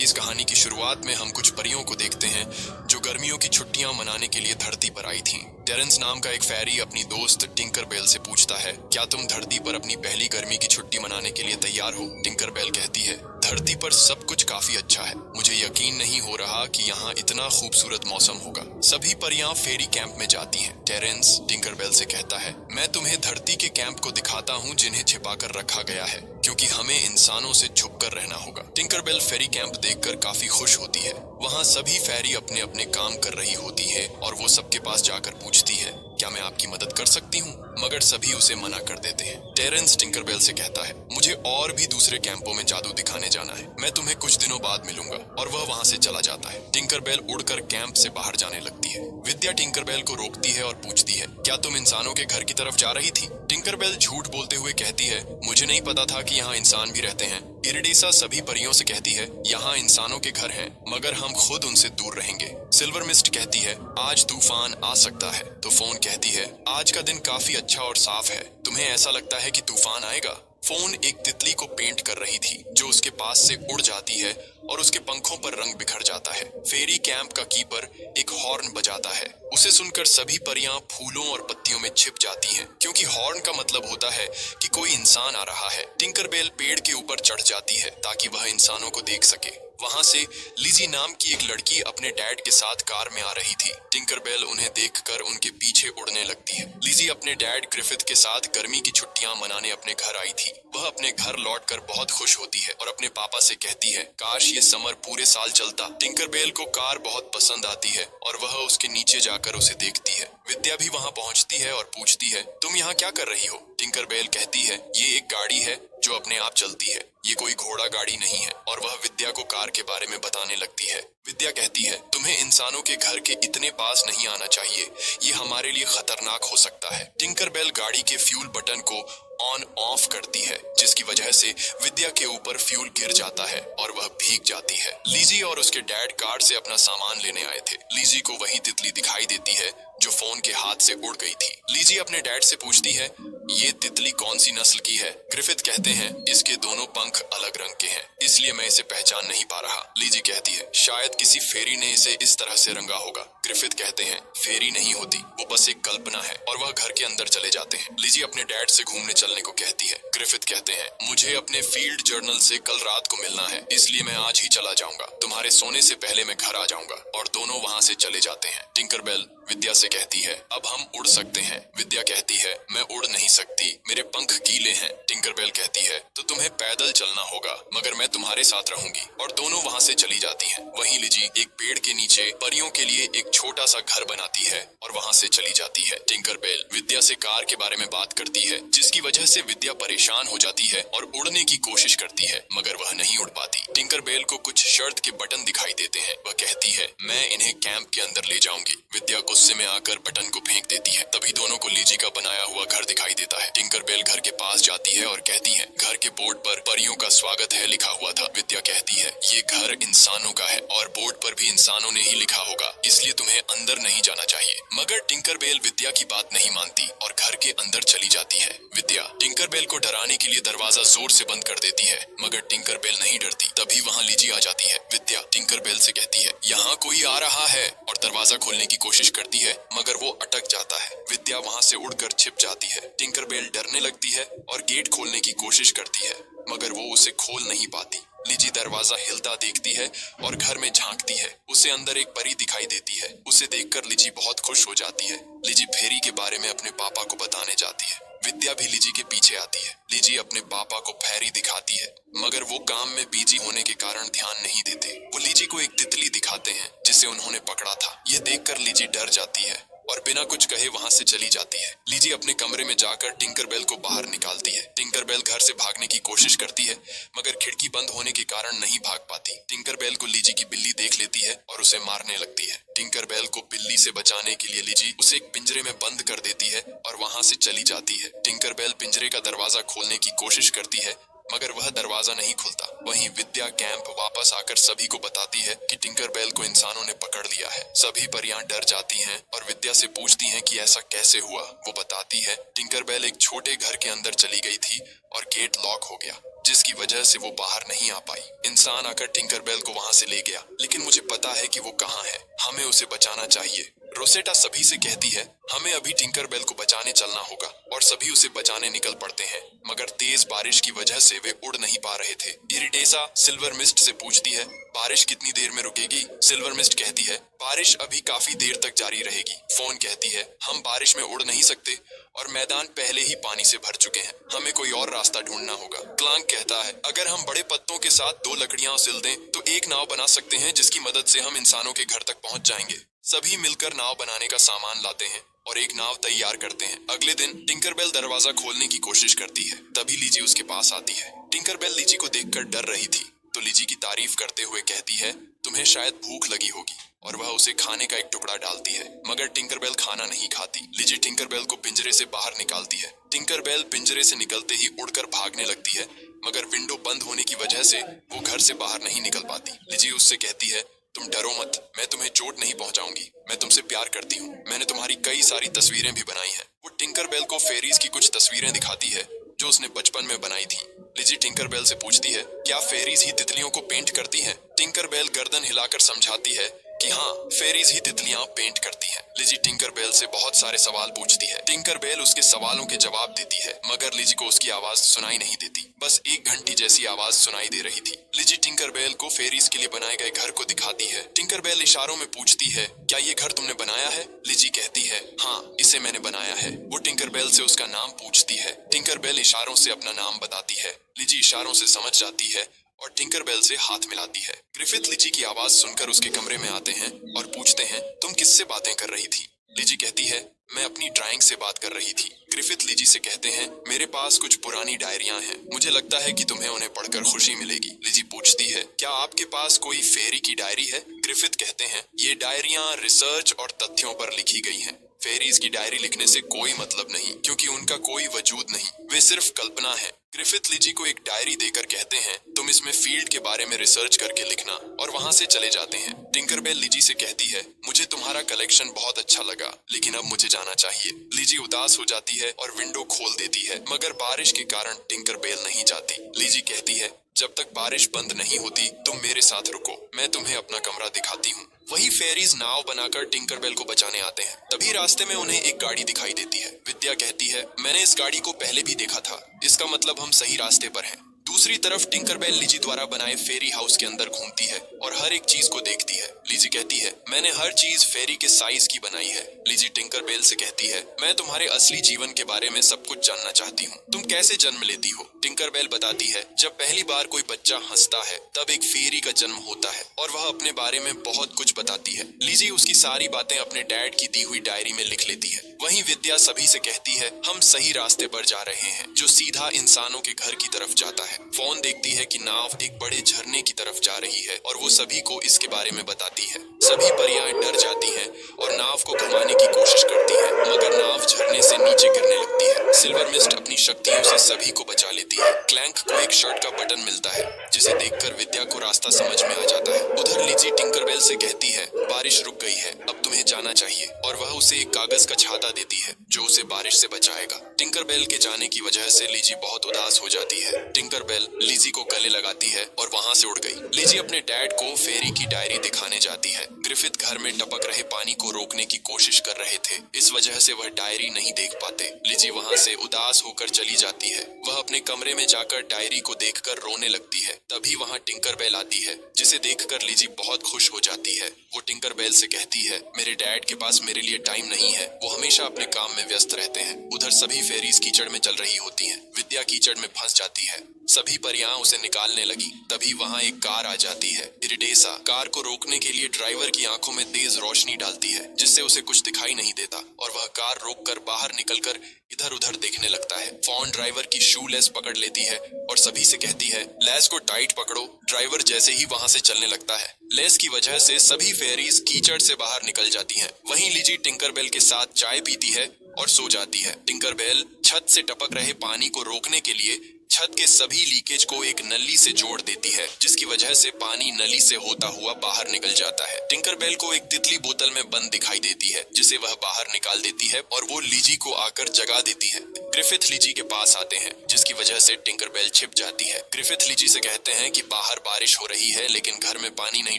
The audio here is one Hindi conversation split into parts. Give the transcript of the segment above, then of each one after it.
इस कहानी की शुरुआत में हम कुछ परियों को देखते हैं जो गर्मियों की छुट्टियां मनाने के लिए धरती पर आई थीं। टेरेंस नाम का एक फेरी अपनी दोस्त टिंकरबेल से पूछता है, क्या तुम धरती पर अपनी पहली गर्मी की छुट्टी मनाने के लिए तैयार हो? टिंकरबेल कहती है, धरती पर सब कुछ काफी अच्छा है। मुझे यकीन नहीं हो रहा कि यहाँ इतना खूबसूरत मौसम होगा। सभी परियां फेरी कैंप में जाती हैं। टेरेंस टिंकरबेल से कहता है, मैं तुम्हें धरती के कैंप को दिखाता हूँ जिन्हें छिपाकर रखा गया है, क्योंकि हमें इंसानों से छुपकर रहना होगा। टिंकरबेल फेरी कैंप देखकर काफी खुश होती है। वहाँ सभी फेरी अपने अपने काम कर रही होती है और वो सबके पास जाकर पूछती है, क्या मैं आपकी मदद कर सकती हूँ? मगर सभी उसे मना कर देते हैं। टेरेंस टिंकरबेल से कहता है, मुझे और भी दूसरे कैंपों में जादू दिखाने जाना है। मैं तुम्हें कुछ दिनों बाद मिलूंगा। और वह वहाँ से चला जाता है। टिंकरबेल उड़कर कैंप से बाहर जाने लगती है। विद्या टिंकरबेल को रोकती है और पूछती है, क्या तुम इंसानों के घर की तरफ जा रही थी? टिंकरबेल झूठ बोलते हुए कहती है, मुझे नहीं पता था कि यहाँ इंसान भी रहते हैं। इरिडेसा सभी परियों से कहती है, यहाँ इंसानों के घर हैं, मगर हम खुद उनसे दूर रहेंगे। सिल्वर मिस्ट कहती है, आज तूफान आ सकता है। तो फोन कहती है, आज का दिन काफी अच्छा और साफ है। तुम्हें ऐसा लगता है कि तूफान आएगा? फोन एक तितली को पेंट कर रही थी जो उसके पास से उड़ जाती है और उसके पंखों पर रंग बिखर जाता है। फेरी कैंप का कीपर एक हॉर्न बजाता है। उसे सुनकर सभी परियां फूलों और पत्तियों में छिप जाती हैं, क्योंकि हॉर्न का मतलब होता है कि कोई इंसान आ रहा है। टिंकरबेल पेड़ के ऊपर चढ़ जाती है ताकि वह इंसानों को देख सके। वहां से लिजी नाम की एक लड़की अपने डैड के साथ कार में आ रही थी। टिंकरबेल उन्हें देखकर उनके पीछे उड़ने लगती है। लिजी अपने डैड ग्रिफिथ के साथ गर्मी की छुट्टियां मनाने अपने घर आई थी। वह अपने घर लौटकर बहुत खुश होती है और अपने पापा से कहती है, काश ये समर पूरे साल चलता। टिंकरबेल को कार बहुत पसंद आती है और वह उसके नीचे जाकर उसे देखती है। विद्या भी वहां पहुंचती है और पूछती है, तुम यहाँ क्या कर रही हो? टिंकरबेल कहती है, ये एक गाड़ी है जो अपने आप चलती है। ये कोई घोड़ा गाड़ी नहीं है। और वह विद्या को कार के बारे में बताने लगती है। विद्या कहती है, तुम्हें इंसानों के घर के इतने पास नहीं आना चाहिए। ये हमारे लिए खतरनाक हो सकता है। टिंकरबेल गाड़ी के फ्यूल बटन को ऑन ऑफ करती है, जिसकी वजह से विद्या के ऊपर फ्यूल गिर जाता है और वह भीग जाती है। लीजी और उसके डैड कार से अपना सामान लेने आए थे। लीजी को वही तितली दिखाई देती है जो फोन के हाथ से उड़ गई थी। लीजी अपने डैड से पूछती है, ये तितली कौन सी नस्ल की है? ग्रिफिथ कहते हैं, इसके दोनों पंख अलग रंग के हैं, इसलिए मैं इसे पहचान नहीं पा रहा। लीजी कहती है, शायद किसी फेरी ने इसे इस तरह से रंगा होगा। ग्रिफिथ कहते हैं, फेरी नहीं होती, वो बस एक कल्पना है। और वह घर के अंदर चले जाते हैं। लीजी अपने डैड से घूमने चलने को कहती है। ग्रिफिथ कहते हैं, मुझे अपने फील्ड जर्नल से कल रात को मिलना है, इसलिए मैं आज ही चला जाऊंगा। तुम्हारे सोने से पहले मैं घर आ जाऊंगा। और दोनों वहां से चले जाते हैं। टिंकरबेल विद्या से कहती है, अब हम उड़ सकते हैं। विद्या कहती है, मैं उड़ नहीं सकती, मेरे पंख गीले हैं। टिंकरबेल कहती है, तो तुम्हें पैदल चलना होगा, मगर मैं तुम्हारे साथ रहूंगी। और दोनों वहां से चली जाती हैं। वहीं लिजी एक पेड़ के नीचे परियों के लिए एक छोटा सा घर बनाती है और वहां से चली जाती है। टिंकरबेल विद्या से कार के बारे में बात करती है, जिसकी वजह से विद्या परेशान हो जाती है और उड़ने की कोशिश करती है, मगर वह नहीं उड़ पाती। टिंकरबेल को कुछ शर्ट के बटन दिखाई देते हैं। वह कहती है, मैं इन्हें कैंप के अंदर ले जाऊंगी। विद्या गुस्से में आकर बटन को फेंक देती है। तभी दोनों को लीजी का बनाया हुआ घर दिखाई देता है। टिंकरबेल घर के पास जाती है और कहती है, घर के बोर्ड पर परियों का स्वागत है लिखा हुआ था। विद्या कहती है, ये घर इंसानों का है और बोर्ड पर भी इंसानों ने ही लिखा होगा, इसलिए तुम्हें अंदर नहीं जाना चाहिए। मगर टिंकरबेल विद्या की बात नहीं मानती और घर के अंदर चली जाती है। विद्या टिंकरबेल को डराने के लिए दरवाजा जोर से बंद कर देती है, मगर टिंकरबेल नहीं डरती। तभी वहाँ लीजी आ जाती है। विद्या टिंकरबेल से कहती है, यहाँ कोई आ रहा है, और दरवाजा खोलने की कोशिश करती है, मगर वो अटक जाता है। विद्या वहाँ से उड़कर छिप जाती है। टिंकरबेल डरने लगती है और गेट खोलने की कोशिश करती है, मगर वो उसे खोल नहीं पाती। लिजी दरवाजा हिलता देखती है और घर में झांकती है। उसे अंदर एक परी दिखाई देती है। उसे देखकर लिजी बहुत खुश हो जाती है। लिजी फेरी के बारे में अपने पापा को बताने जाती है। विद्या भी लिजी के पीछे आती है। लिजी अपने पापा को फेरी दिखाती है, मगर वो काम में बिजी होने के कारण ध्यान नहीं देते। वो लिजी को एक तितली दिखाते हैं जिसे उन्होंने पकड़ा था। ये देखकर लिजी डर जाती है और बिना कुछ कहे वहां से चली जाती है। लिजी अपने कमरे में जाकर टिंकरबेल को बाहर निकालती है। टिंकरबेल घर से भागने की कोशिश करती है, मगर खिड़की बंद होने के कारण नहीं भाग पाती। टिंकरबेल को लिजी की बिल्ली देख लेती है और उसे मारने लगती है। टिंकरबेल को बिल्ली से बचाने के लिए लिजी उसे एक पिंजरे में बंद कर देती है और वहां से चली जाती है। टिंकरबेल पिंजरे का दरवाजा खोलने की कोशिश करती है, मगर वह दरवाजा नहीं खुलता। वहीं विद्या कैंप वापस आकर सभी को बताती है कि टिंकरबेल को इंसानों ने पकड़ लिया है। सभी परियां डर जाती हैं और विद्या से पूछती हैं कि ऐसा कैसे हुआ। वो बताती है टिंकरबेल एक छोटे घर के अंदर चली गई थी और गेट लॉक हो गया, जिसकी वजह से वो बाहर नहीं आ पाई। इंसान आकर टिंकरबेल को वहां से ले गया, लेकिन मुझे पता है कि वो कहाँ है। हमें उसे बचाना चाहिए। रोसेटा सभी से कहती है हमें अभी टिंकरबेल को बचाने चलना होगा और सभी उसे बचाने निकल पड़ते हैं, मगर तेज बारिश की वजह से वे उड़ नहीं पा रहे थे। इरिडेसा सिल्वर मिस्ट से पूछती है बारिश कितनी देर में रुकेगी। सिल्वर मिस्ट कहती है बारिश अभी काफी देर तक जारी रहेगी। फोन कहती है हम बारिश में उड़ नहीं सकते और मैदान पहले ही पानी से भर चुके हैं, हमें कोई और रास्ता ढूंढना होगा। क्लांक कहता है अगर हम बड़े पत्तों के साथ 2 लकड़ियां सिल दें तो एक नाव बना सकते हैं, जिसकी मदद से हम इंसानों के घर तक पहुंच जाएंगे। सभी मिलकर नाव बनाने का सामान लाते हैं और एक नाव तैयार करते हैं। अगले दिन टिंकरबेल दरवाजा खोलने की कोशिश करती है, तभी लिजी उसके पास आती है। टिंकरबेल लिजी को देखकर डर रही थी, तो लिजी की तारीफ करते हुए कहती है तुम्हें शायद भूख लगी होगी, और वह उसे खाने का एक टुकड़ा डालती है, मगर टिंकरबेल खाना नहीं खाती। लिजी टिंकरबेल को पिंजरे से बाहर निकालती है। टिंकरबेल पिंजरे से निकलते ही उड़कर भागने लगती है, मगर विंडो बंद होने की वजह से वो घर से बाहर नहीं निकल पाती। लिजी उससे कहती है तुम डरो मत, मैं तुम्हें चोट नहीं पहुंचाऊंगी, मैं तुमसे प्यार करती हूँ, मैंने तुम्हारी कई सारी तस्वीरें भी बनाई हैं। वो टिंकरबेल को फेरीज की कुछ तस्वीरें दिखाती है जो उसने बचपन में बनाई थी। लिजी टिंकरबेल से पूछती है क्या फेरीज ही तितलियों को पेंट करती हैं? टिंकरबेल गर्दन हिलाकर समझाती है कि हाँ, फेरीज ही तितलियां पेंट करती हैं। लिजी टिंकरबेल से बहुत सारे सवाल पूछती है। टिंकरबेल उसके सवालों के जवाब देती है, मगर लिजी को उसकी आवाज सुनाई नहीं देती। बस एक घंटी जैसी आवाज सुनाई दे रही थी। लिजी टिंकरबेल को फेरीज के लिए बनाए गए घर को दिखाती है। टिंकरबेल इशारों में पूछती है क्या ये घर तुमने बनाया है? लिजी कहती है हाँ, इसे मैंने बनाया है। वो टिंकरबेल से उसका नाम पूछती है। टिंकरबेल इशारों से अपना नाम बताती है। लिजी इशारों से समझ जाती है और टिंकरबेल से हाथ मिलाती है। ग्रिफिथ लिजी की आवाज सुनकर उसके कमरे में आते हैं और पूछते हैं तुम किससे बातें कर रही थी? लिजी कहती है मैं अपनी ड्राइंग से बात कर रही थी। ग्रिफिथ लिजी से कहते हैं मेरे पास कुछ पुरानी डायरियां हैं, मुझे लगता है कि तुम्हें उन्हें पढ़कर खुशी मिलेगी। लिजी पूछती है क्या आपके पास कोई फेरी की डायरी है? ग्रिफिथ कहते हैं ये डायरियां रिसर्च और तथ्यों पर लिखी गई हैं। फेरीज की डायरी लिखने से कोई मतलब नहीं, क्योंकि उनका कोई वजूद नहीं, वे सिर्फ कल्पना है। ग्रिफिथ लिजी को एक डायरी देकर कहते हैं तुम इसमें फील्ड के बारे में रिसर्च करके लिखना, और वहां से चले जाते हैं। टिंकरबेल लिजी से कहती है मुझे तुम्हारा कलेक्शन बहुत अच्छा लगा, लेकिन अब मुझे जाना चाहिए। लिजी उदास हो जाती है और विंडो खोल देती है, मगर बारिश के कारण टिंकरबेल नहीं जाती। लिजी कहती है जब तक बारिश बंद नहीं होती तुम मेरे साथ रुको, मैं तुम्हें अपना कमरा दिखाती हूँ। वही फेरीज नाव बनाकर टिंकरबेल को बचाने आते हैं। तभी रास्ते में उन्हें एक गाड़ी दिखाई देती है। विद्या कहती है मैंने इस गाड़ी को पहले भी देखा था, इसका मतलब हम सही रास्ते पर हैं। दूसरी तरफ टिंकरबेल लिजी द्वारा बनाए फेरी हाउस के अंदर घूमती है और हर एक चीज को देखती है। लिजी कहती है मैंने हर चीज फेरी के साइज की बनाई है। लिजी टिंकरबेल से कहती है मैं तुम्हारे असली जीवन के बारे में सब कुछ जानना चाहती हूँ, तुम कैसे जन्म लेती हो? टिंकरबेल बताती है जब पहली बार कोई बच्चा हंसता है तब एक फेरी का जन्म होता है, और वह अपने बारे में बहुत कुछ बताती है। लिजी उसकी सारी बातें अपने डैड की दी हुई डायरी में लिख लेती है। वहीं विद्या सभी से कहती है हम सही रास्ते पर जा रहे हैं, जो सीधा इंसानों के घर की तरफ जाता है। फोन देखती है कि नाव एक बड़े झरने की तरफ जा रही है और वो सभी को इसके बारे में बताती है। सभी परियां डर जाती हैं और नाव को घुमाने की कोशिश करती है, मगर नाव झरने से नीचे गिरने लगती है। सिल्वर मिस्ट अपनी शक्तियों से सभी को बचा लेती है। क्लैंक को एक शर्ट का बटन मिलता है, जिसे देखकर विद्या को रास्ता समझ में आ जाता है। उधर लिजी टिंकरबेल से कहती है बारिश रुक गई है, अब तुम्हें जाना चाहिए, और वह उसे एक कागज का छाता देती है जो उसे बारिश से बचाएगा। टिंकरबेल के जाने की वजह से लिजी बहुत उदास हो जाती है। टिंकरबेल लिजी को गले लगाती है और वहां से उड़ गई। लिजी अपने डैड को फेरी की डायरी दिखाने जाती है। ग्रिफिथ घर में टपक रहे पानी को रोकने की कोशिश कर रहे थे, इस वजह से वह डायरी नहीं देख पाते। लिजी वहां से उदास होकर चली जाती है। वह अपने कमरे में जाकर डायरी को देखकर रोने लगती है। तभी वहां टिंकरबेल आती है, जिसे देखकर लिजी बहुत खुश हो जाती है। वो टिंकरबेल से कहती है मेरे डैड के पास मेरे लिए टाइम नहीं है, वो हमेशा अपने काम में व्यस्त रहते हैं। उधर सभी फेरीज कीचड़ में चल रही होती हैं। विद्या कीचड़ में फंस जाती है। सभी परियां उसे निकालने लगी। तभी वहां एक कार आ जाती है। इरिडेसा कार को रोकने के लिए ड्राइवर की आंखों में तेज रोशनी डालती है, जिससे उसे कुछ दिखाई नहीं देता, और वह कार रोककर बाहर निकलकर इधर उधर देखने लगता है। फॉन ड्राइवर की शू लेस पकड़ लेती है और सभी से कहती है लेस को टाइट पकड़ो। ड्राइवर जैसे ही वहां से चलने लगता है, लेस की वजह से सभी फेरीज कीचड़ से बाहर निकल जाती हैं। वहीं लिजी टिंकरबेल के साथ चाय पीती है और सो जाती है। टिंकरबेल छत से टपक रहे पानी को रोकने के लिए छत के सभी लीकेज को एक नली से जोड़ देती है, जिसकी वजह से पानी नली से होता हुआ बाहर निकल जाता है। टिंकरबेल को एक तितली बोतल में बंद दिखाई देती है, जिसे वह बाहर निकाल देती है और वो लिजी को आकर जगा देती है। ग्रिफिथ लिजी के पास आते हैं, जिसकी वजह से टिंकरबेल छिप जाती है। ग्रिफिथ लिजी से कहते हैं कि बाहर बारिश हो रही है लेकिन घर में पानी नहीं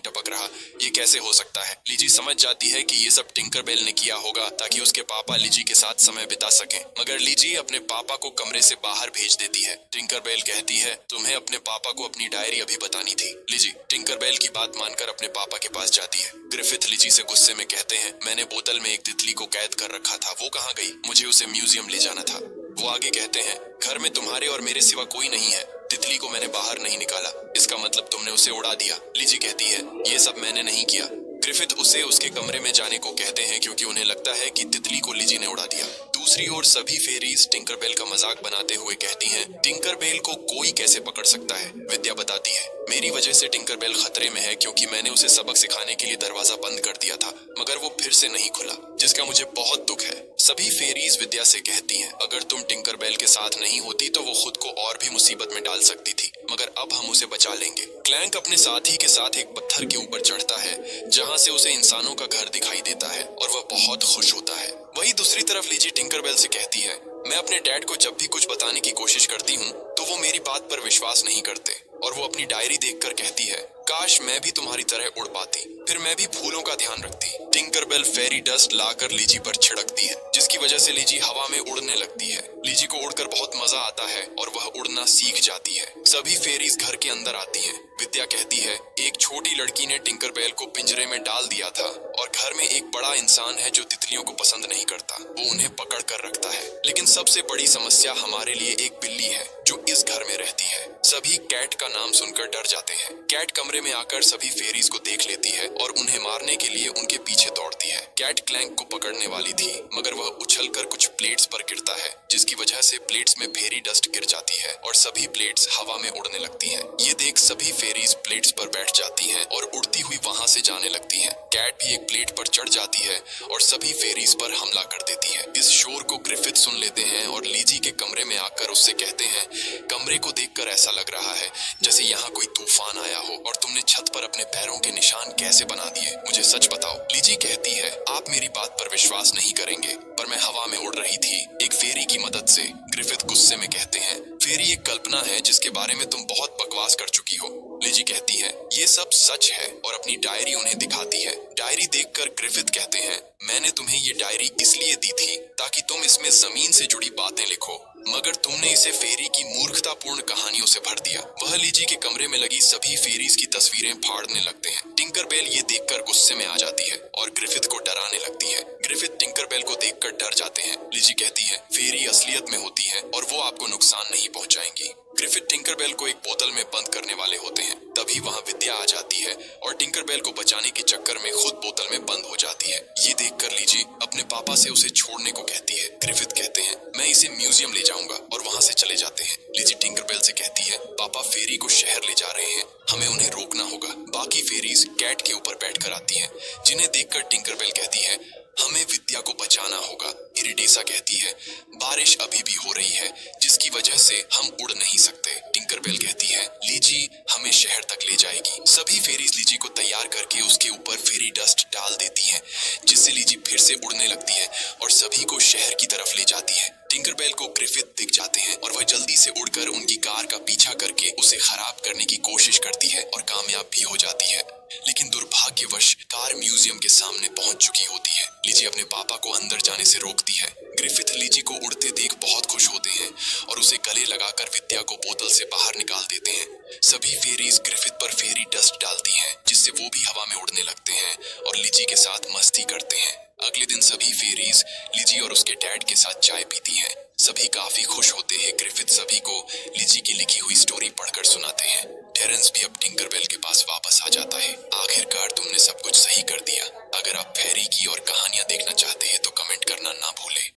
टपक रहा, ये कैसे हो सकता है। लिजी समझ जाती है कि ये सब टिंकरबेल ने किया होगा ताकि उसके पापा लिजी के साथ समय बिता सकें, मगर लिजी अपने पापा को कमरे से बाहर भेज देती है। टिंकरबेल कहती है, तुम्हें अपने पापा को अपनी डायरी अभी बतानी थी। लिजी टिंकरबेल की बात मानकर अपने पापा के पास जाती है। ग्रिफिथ लिजी से गुस्से में कहते हैं, मैंने बोतल में एक तितली को कैद कर रखा था, वो कहाँ गई? मुझे उसे म्यूजियम ले जाना था। वो आगे कहते हैं, घर में तुम्हारे और मेरे सिवा कोई नहीं है, तितली को मैंने बाहर नहीं निकाला, इसका मतलब तुमने उसे उड़ा दिया। लिजी कहती है, ये सब मैंने नहीं किया। ग्रिफिथ उसे उसके कमरे में जाने को कहते हैं क्योंकि उन्हें लगता है कि तितली को लिजी ने उड़ा दिया। दूसरी ओर सभी फेरीज टिंकरबेल का मजाक बनाते हुए कहती हैं, टिंकरबेल को कोई कैसे पकड़ सकता है। विद्या बताती है, मेरी वजह से टिंकरबेल खतरे में है क्योंकि मैंने उसे सबक सिखाने के लिए दरवाजा बंद कर दिया था, मगर वो फिर से नहीं खुला, जिसका मुझे बहुत दुख है। सभी फेरीज विद्या से कहती हैं, अगर तुम टिंकरबेल के साथ नहीं होती तो वो खुद को और भी मुसीबत में डाल सकती थी, मगर अब हम उसे बचा लेंगे। क्लैंक अपने साथी के साथ एक पत्थर के ऊपर चढ़ता है, जहाँ से उसे इंसानों का घर दिखाई देता है और वह बहुत खुश होता है। वही दूसरी तरफ लिजी टिंकरबेल से कहती है, मैं अपने डैड को जब भी कुछ बताने की कोशिश करती हूँ तो वो मेरी बात पर विश्वास नहीं करते, और वो अपनी डायरी देखकर कहती है, काश मैं भी तुम्हारी तरह उड़ पाती, फिर मैं भी फूलों का ध्यान रखती। टिंकरबेल फेरी डस्ट लाकर लिजी पर छिड़कती है, जिसकी वजह से लिजी हवा में उड़ने लगती है। लिजी को उड़कर बहुत मजा आता है और वह उड़ना सीख जाती है। सभी फेरीज घर के अंदर आती हैं। विद्या कहती है, एक छोटी लड़की ने टिंकरबेल को पिंजरे में डाल दिया था और घर में एक बड़ा इंसान है जो तितलियों को पसंद नहीं करता, वो उन्हें पकड़ कर रखता है। लेकिन सबसे बड़ी समस्या हमारे लिए एक बिल्ली है जो इस घर में रहती है। सभी कैट का नाम सुनकर डर जाते हैं। कैट कमरे में आकर सभी फेरीज को देख लेती है और उन्हें मारने के लिए उनके पीछे दौड़ती है। कैट क्लैंक को पकड़ने वाली थी, मगर वह उछलकर कुछ प्लेट्स पर गिरता है, जिसकी वजह से प्लेट्स में फेरी डस्ट गिर जाती है और सभी प्लेट्स हवा में उड़ने लगती हैं। ये देख सभी फेरीज प्लेट्स पर बैठ जाती हैं और उड़ती हुई वहां से जाने लगती हैं। कैट भी एक प्लेट पर चढ़ जाती है और सभी फेरीज पर हमला कर देती है। इस शोर को ग्रिफिथ सुन लेते हैं और लिजी के कमरे में आकर उससे कहते हैं, कमरे को देखकर ऐसा लग रहा है जैसे यहाँ कोई तूफान आया हो और तुमने छत पर अपने पैरों के निशान कैसे बना दिए, मुझे सच बताओ। लिजी कहती है, आप मेरी बात पर विश्वास नहीं करेंगे, पर मैं हवा में उड़ रही थी एक फेरी की मदद से। ग्रिफिथ गुस्से में कहते हैं, फेरी एक कल्पना है जिसके बारे में तुम बहुत बकवास कर चुकी हो। लिजी कहती है, ये सब सच है, और अपनी डायरी उन्हें दिखाती है। डायरी देखकर ग्रिफिथ कहते हैं, मैंने तुम्हें ये डायरी इसलिए दी थी ताकि तुम इसमें जमीन से जुड़ी बातें लिखो, मगर तुमने इसे फेरी की मूर्खतापूर्ण कहानियों से भर दिया। वह लिजी के कमरे में लगी सभी फेरीज की तस्वीरें फाड़ने लगते हैं। टिंकरबेल ये देखकर गुस्से में आ जाती है और ग्रिफिथ को डराने लगती है। ग्रिफिथ टिंकरबेल को देखकर डर जाते हैं। लिजी कहती है, फेरी असलियत में होती है और वो आपको नुकसान नहीं पहुंचाएंगी। ग्रिफिथ टिंकरबेल को एक बोतल में बंद करने वाले होते हैं, तभी वहां विद्या आ जाती है और टिंकरबेल को बचाने के चक्कर में खुद बोतल में बंद हो जाती है। ये देखकर लिजी अपने पापा से उसे छोड़ने को कहती है। ग्रिफिथ कहते हैं, मैं इसे म्यूजियम ले जाऊंगा, और वहां से चले जाते हैं। लिजी टिंकरबेल से कहती है, पापा फेरी को शहर ले जा रहे हैं, हमें उन्हें रोकना होगा। बाकी फेरीज कैट के ऊपर बैठकर आती हैं, जिन्हें देखकर टिंकरबेल कहती है, हमें विद्या को बचाना होगा। इरिडेसा कहती है, बारिश अभी भी हो रही है जिसकी वजह से हम उड़ नहीं सकते। टिंकरबेल कहती है, लीजी हमें शहर तक ले जाएगी। सभी फेरीज लीजी को तैयार करके उसके ऊपर फेरी डस्ट डाल देती हैं, जिससे लीजी फिर से उड़ने लगती है और सभी को शहर की तरफ ले जाती है। टिंकरबेल को ग्रिफिथ दिख जाते हैं और वह जल्दी से उड़कर उनकी कार का पीछा करके उसे खराब करने की कोशिश करती है और कामयाब भी हो जाती है। लेकिन दुर्भाग्यवश कार म्यूजियम के सामने पहुंच चुकी होती है। लीजी अपने पापा को अंदर जाने से रोकती है। ग्रिफिथ लीजी को उड़ते देख बहुत खुश होते हैं और उसे गले लगाकर विद्या को बोतल से बाहर निकाल देते हैं। सभी फेरीज ग्रिफिथ पर फेरी डस्ट डालती हैं, जिससे वो भी हवा में उड़ने लगते हैं और लीजी के साथ मस्ती करते हैं। अगले दिन सभी फेरीज लीजी और उसके डैड के साथ चाय पीती हैं। सभी काफी खुश होते हैं। ग्रिफिथ सभी को